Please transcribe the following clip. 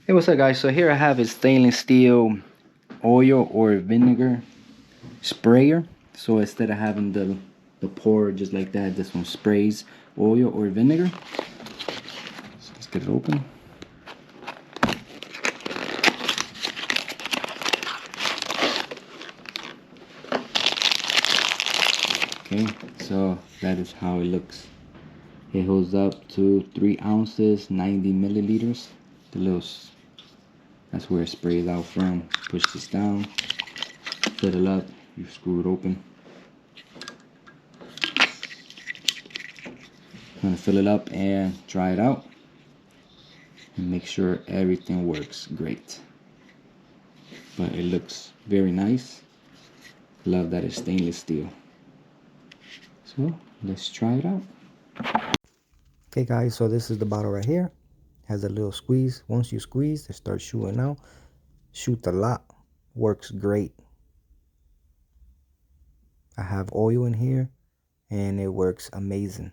Hey, what's up guys? So here I have a stainless steel oil or vinegar sprayer. So instead of having the pour just like that, this one sprays oil or vinegar. So let's get it open. Okay, so that is how it looks. It holds up to 3 ounces, 90 milliliters. That's where it sprays out from. Push this down, fill it up, you screw it open. I'm gonna fill it up and try it out and make sure everything works great. But it looks very nice. Love that it's stainless steel. So let's try it out. Okay guys, so this is the bottle right here. Has a little squeeze. Once you squeeze, it starts shooting out. Shoots a lot. Works great. I have oil in here and it works amazing.